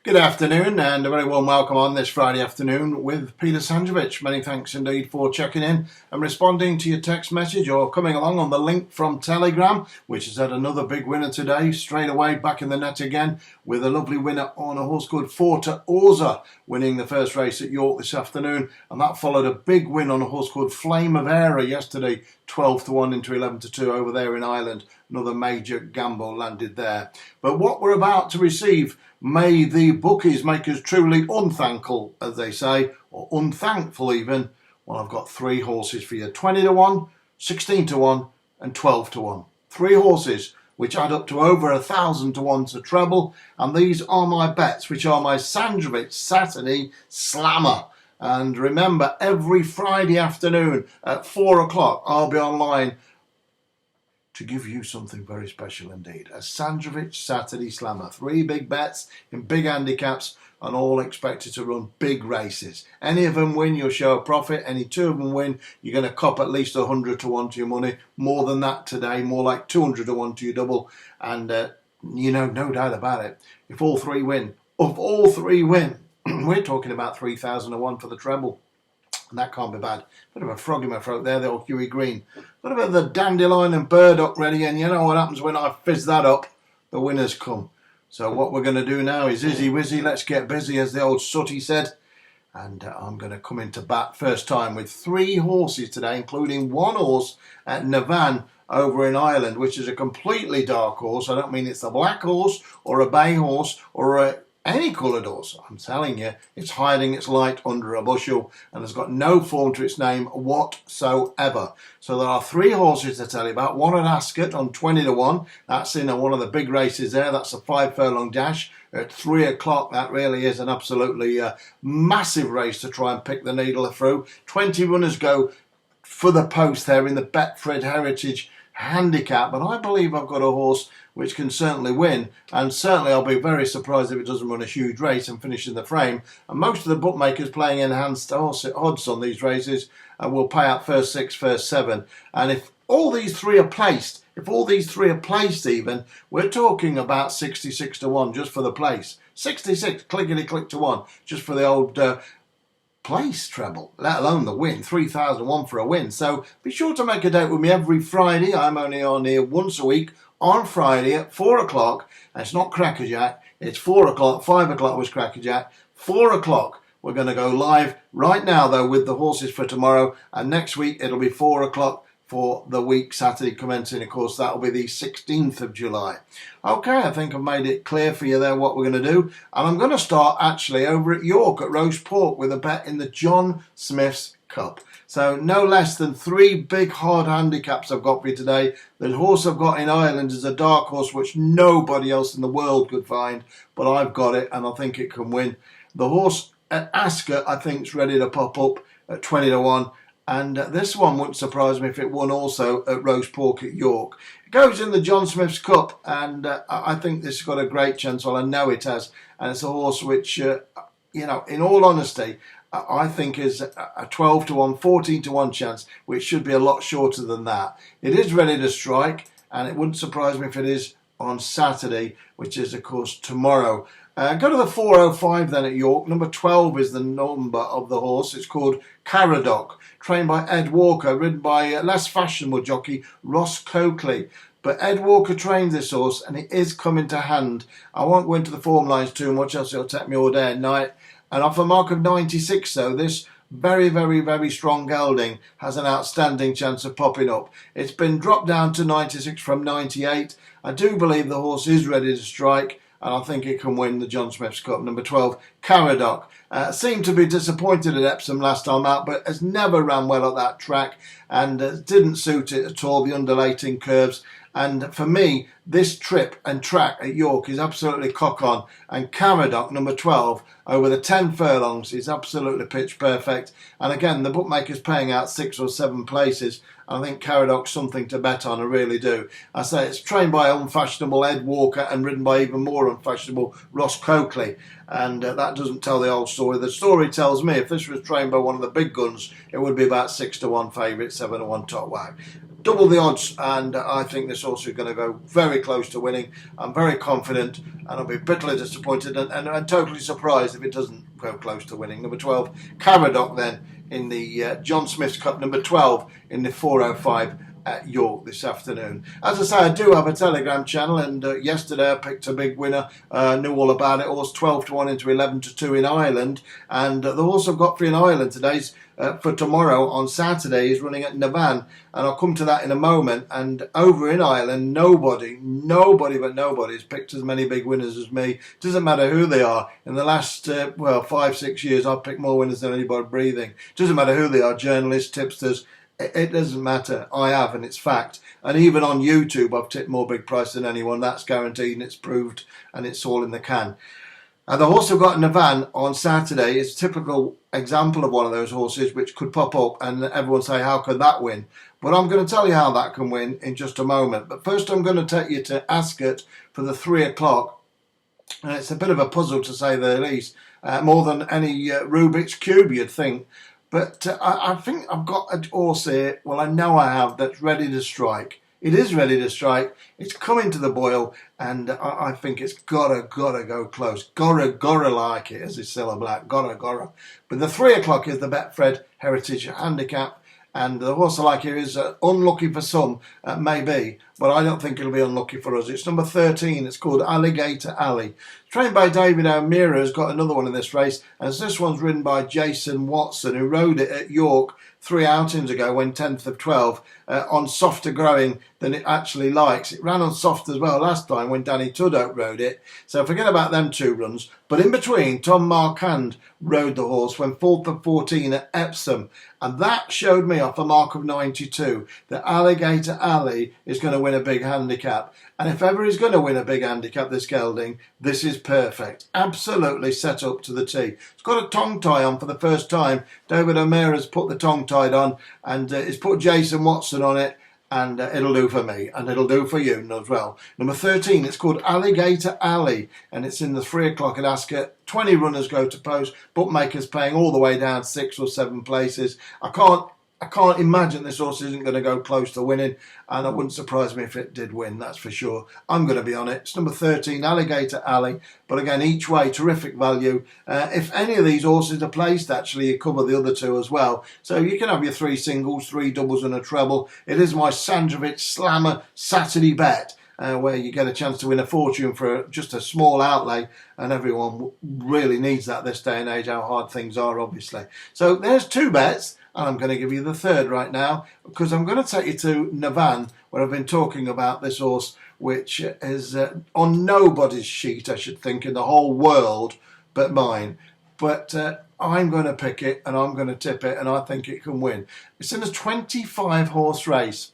Good afternoon and a very warm welcome on this Friday afternoon with Peter Sandrovitch. Many thanks indeed for checking in and responding to your text message or coming along on the link from Telegram, which has had another big winner today, straight away back in the net again with a lovely winner on a horse called FORZA, winning the first race at York this afternoon, and that followed a big win on a horse called Flame of EIRE yesterday, 12-1 into 11-2 over there in Ireland. Another major gamble landed there. But what we're about to receive, may the bookies make us truly unthankful, as they say, or unthankful even. Well, I've got three horses for you. 20-1, 16-1 and 12-1. Three horses which add up to over 1,000 to 1 to treble. And these are my bets, which are my Sandrovitch Saturday Slammer. And remember, every Friday afternoon at 4 o'clock, I'll be online to give you something very special indeed. A Sandrovitch Saturday Slammer. Three big bets in big handicaps and all expected to run big races. Any of them win, you'll show a profit. Any two of them win, you're going to cop at least 100 to 1 to your money. More than that today, more like 200 to 1 to your double. And, no doubt about it, if all three win, we're talking about 3,000 to 1 for the treble. And that can't be bad. Bit of a frog in my throat there, the old Huey Green. Got a bit of the Dandelion Burdock ready, and you know what happens when I fizz that up? The winners come. So what we're going to do now is izzy wizzy, let's get busy, as the old Sooty said. And I'm going to come into bat first time with three horses today, including one horse at Navan over in Ireland, which is a completely dark horse. I don't mean it's a black horse or a bay horse or any coloured horse. I'm telling you, it's hiding its light under a bushel and has got no form to its name whatsoever. So there are three horses to tell you about. One at Ascot on 20-1. That's in one of the big races there. That's a 5 furlong dash at 3 o'clock. That really is an absolutely massive race to try and pick the needle through. 20 runners go for the post there in the Betfred Heritage handicap, but I believe I've got a horse which can certainly win, and certainly I'll be very surprised if it doesn't run a huge race and finish in the frame. And most of the bookmakers playing enhanced odds on these races will pay out first 6, first 7. And if all these three are placed, even, we're talking about 66 to 1 just for the place. 66, clickety-click to 1, just for the old place treble, let alone the win. 3,001 for a win. So be sure to make a date with me every Friday. I'm only on here once a week on Friday at 4 o'clock. And it's not crackerjack, it's 4 o'clock. 5 o'clock was crackerjack. 4 o'clock we're going to go live right now though with the horses for tomorrow, and next week it'll be 4 o'clock for the week Saturday commencing. Of course, that'll be the 16th of July. Okay, I think I've made it clear for you there what we're going to do. And I'm going to start actually over at York at Roast Pork with a bet in the John Smith's Cup. So no less than three big hard handicaps I've got for you today. The horse I've got in Ireland is a dark horse which nobody else in the world could find, but I've got it and I think it can win. The horse at Ascot I think is ready to pop up at 20-1. And this one wouldn't surprise me if it won also at Roast Pork at York. It goes in the John Smith's Cup, and I think this has got a great chance. Well, I know it has. And it's a horse which, in all honesty, I think is a 12-1, 14-1 chance, which should be a lot shorter than that. It is ready to strike, and it wouldn't surprise me if it is on Saturday, which is, of course, tomorrow. Go to the 405 then at York. Number 12 is the number of the horse. It's called Caradoc, trained by Ed Walker, ridden by a less fashionable jockey, Ross Coakley. But Ed Walker trained this horse and it is coming to hand. I won't go into the form lines too much, else it'll take me all day and night. And off a mark of 96, so this very, very, very strong gelding has an outstanding chance of popping up. It's been dropped down to 96 from 98. I do believe the horse is ready to strike, and I think it can win the John Smith's Cup. Number 12, Caradoc. Seemed to be disappointed at Epsom last time out, but has never ran well at that track and didn't suit it at all, the undulating curves. And for me, this trip and track at York is absolutely cock on. And Caradoc, number 12, over the 10 furlongs is absolutely pitch perfect. And again, the bookmaker's paying out 6 or 7 places. I think Caradoc's something to bet on, I really do. I say it's trained by unfashionable Ed Walker and ridden by even more unfashionable Ross Coakley. And that doesn't tell the whole story. The story tells me if this was trained by one of the big guns, it would be about 6-1 favourite, 7-1 top wag. double the odds, and I think this horse is going to go very close to winning. I'm very confident, and I'll be bitterly disappointed and totally surprised if it doesn't go close to winning. Number 12, Caradoc, then, in the John Smith's Cup. Number 12 in the 405 at York this afternoon. As I say, I do have a Telegram channel, and yesterday I picked a big winner, knew all about it. Horse 12 to 1 into 11 to 2 in Ireland, and the horse I've got for in Ireland today's for tomorrow on Saturday is running at Navan, and I'll come to that in a moment. And over in Ireland, nobody has picked as many big winners as me. Doesn't matter who they are. In the last 5-6 years, I've picked more winners than anybody breathing. Doesn't matter who they are, journalists, tipsters. It doesn't matter. I have, and it's fact. And even on YouTube, I've tipped more big price than anyone. That's guaranteed, and it's proved, and it's all in the can. And the horse I've got in Navan on Saturday is a typical example of one of those horses which could pop up and everyone say, how could that win? But I'm going to tell you how that can win in just a moment. But first I'm going to take you to Ascot for the 3 o'clock. And it's a bit of a puzzle, to say the least, more than any Rubik's Cube you'd think. But I think I've got a horse here, well, I know I have, that's ready to strike. It is ready to strike. It's coming to the boil, and I think it's gotta go close. Gotta like it, as is Cilla Black. Gotta. But the 3 o'clock is the Betfred Heritage Handicap, and the horse I like here is unlucky for some, maybe, but I don't think it'll be unlucky for us. It's number 13. It's called Alligator Alley. Trained by David O'Meara, has got another one in this race, and this one's ridden by Jason Watson, who rode it at York 3 outings ago when 10th of 12 on softer growing than it actually likes. It ran on soft as well last time when Danny Tudhope rode it, so forget about them 2 runs. But in between, Tom Marquand rode the horse when 4th of 14 at Epsom, and that showed me off a mark of 92 that Alligator Alley is going to win a big handicap. And if ever he's going to win a big handicap, this gelding, this is perfect. Absolutely set up to the T. It's got a tongue tie on for the first time. David O'Meara's put the tongue tied on, and he's put Jason Watson on it, and it'll do for me, and it'll do for you as well. Number 13, it's called Alligator Alley, and it's in the 3 o'clock at Ascot. 20 runners go to post, bookmakers paying all the way down 6 or 7 places. I can't imagine this horse isn't going to go close to winning, and it wouldn't surprise me if it did win, that's for sure. I'm going to be on it. It's number 13, Alligator Alley, but again, each way, terrific value. If any of these horses are placed, actually, you cover the other 2 as well. So you can have your 3 singles, 3 doubles and a treble. It is my Sandrovitch Slammer Saturday bet, where you get a chance to win a fortune for just a small outlay, and everyone really needs that this day and age, how hard things are, obviously. So there's 2 bets. And I'm going to give you the 3rd right now, because I'm going to take you to Navan, where I've been talking about this horse, which is on nobody's sheet, I should think, in the whole world but mine. But I'm going to pick it, and I'm going to tip it, and I think it can win. It's in a 25-horse race.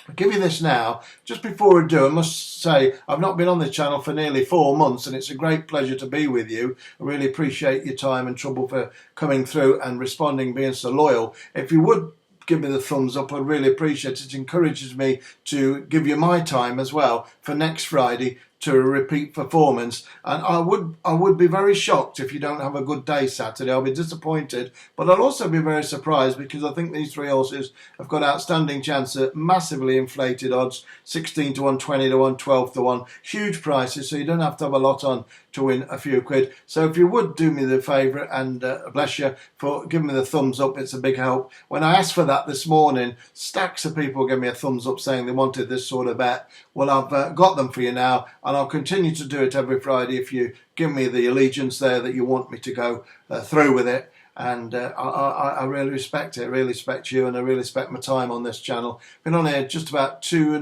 I'll give you this now. Just before I do, I must say I've not been on this channel for nearly 4 months, and it's a great pleasure to be with you. I really appreciate your time and trouble for coming through and responding, being so loyal. If you would give me the thumbs up, I'd really appreciate it. It encourages me to give you my time as well for next Friday to a repeat performance, and I would be very shocked if you don't have a good day Saturday. I'll be disappointed, but I'll also be very surprised, because I think these 3 horses have got outstanding chance at massively inflated odds, 16 to 1, 20 to 1, 12 to 1, huge prices, so you don't have to have a lot on to win a few quid. So if you would do me the favour, and bless you for giving me the thumbs up, it's a big help. When I asked for that this morning, stacks of people gave me a thumbs up saying they wanted this sort of bet. Well, I've got them for you now, and I'll continue to do it every Friday if you give me the allegiance there that you want me to go through with it. And I really respect it. I really respect you, and I really respect my time on this channel. Been on here just about 2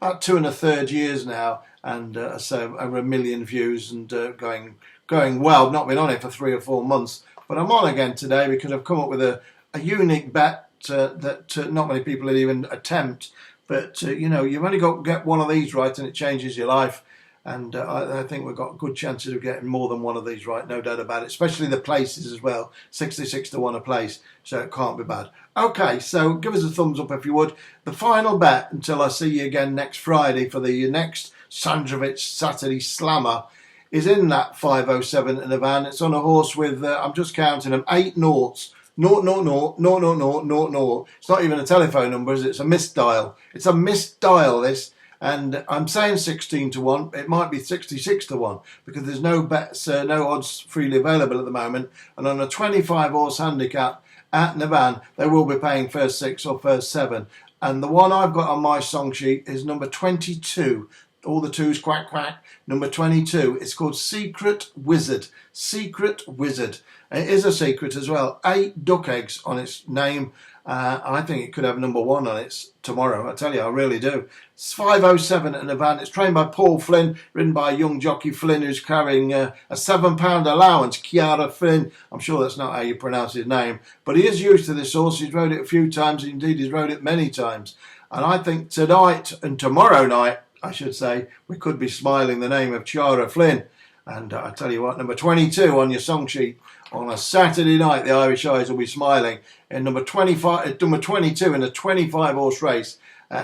1/3 years now, and so over 1 million views, and going well. I've not been on it for 3 or 4 months, but I'm on again today because I've come up with a unique bet that not many people even attempt. But you know, you've only got to get one of these right, and it changes your life. And I think we've got good chances of getting more than one of these right, no doubt about it. Especially the places as well, 66 to 1 a place, so it can't be bad. Okay, so give us a thumbs up if you would. The final bet until I see you again next Friday for the next Sandrovitch Saturday Slammer is in that 507 in a van. It's on a horse with, I'm just counting them, 8 noughts. No, no, no, no, no, no, no, no. It's not even a telephone number, is it? It's a misdial. It's a misdial, this. And I'm saying 16 to 1. It might be 66 to 1 because there's no bets, no odds freely available at the moment. And on a 25 horse handicap at Navan, they will be paying first 6 or first 7. And the one I've got on my song sheet is number 22. All the twos, quack, quack. Number 22. It's called Secret Wizard. Secret Wizard. It is a secret as well. 8 duck eggs on its name. I think it could have number 1 on it tomorrow. I tell you, I really do. It's 5:07 at Navan. It's trained by Paul Flynn, ridden by a young jockey Flynn who's carrying a £7 allowance. Ciara Flynn. I'm sure that's not how you pronounce his name. But he is used to this horse. He's rode it a few times. Indeed, he's rode it many times. And I think tonight and tomorrow night, I should say, we could be smiling the name of Ciara Flynn. And I tell you what, number 22 on your song sheet on a Saturday night, the Irish Eyes will be smiling. And number 22 in a 25 horse race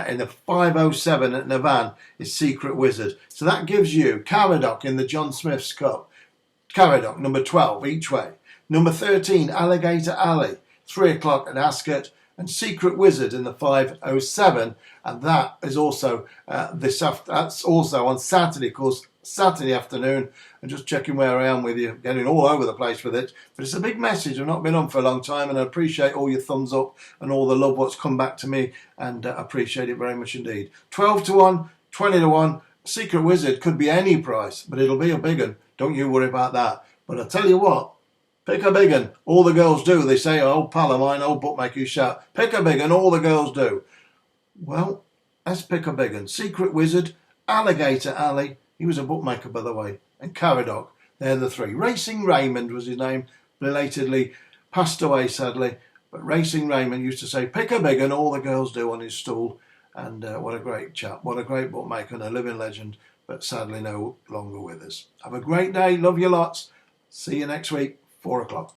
in the 5:07 at Navan is Secret Wizard. So that gives you Caradoc in the John Smith's Cup. Caradoc, number 12 each way. Number 13, Alligator Alley, 3 o'clock at Ascot. And Secret Wizard in the 5:07, and that is also that's also on Saturday, of course, Saturday afternoon. And just checking where I am with you, getting all over the place with it. But it's a big message. I've not been on for a long time, and I appreciate all your thumbs up and all the love what's come back to me, and appreciate it very much indeed. 12 to 1, 20 to 1. Secret Wizard could be any price, but it'll be a big one. Don't you worry about that. But I tell you what. Pick a big one. All the girls do. They say, old pal of mine, old bookmaker, you shout, pick a big one. All the girls do. Well, let's pick a big one. Secret Wizard, Alligator Alley. He was a bookmaker, by the way. And Caradoc. They're the 3. Racing Raymond was his name. Belatedly passed away, sadly. But Racing Raymond used to say, pick a big one. All the girls do on his stool. And what a great chap. What a great bookmaker and a living legend. But sadly no longer with us. Have a great day. Love you lots. See you next week. 4 o'clock.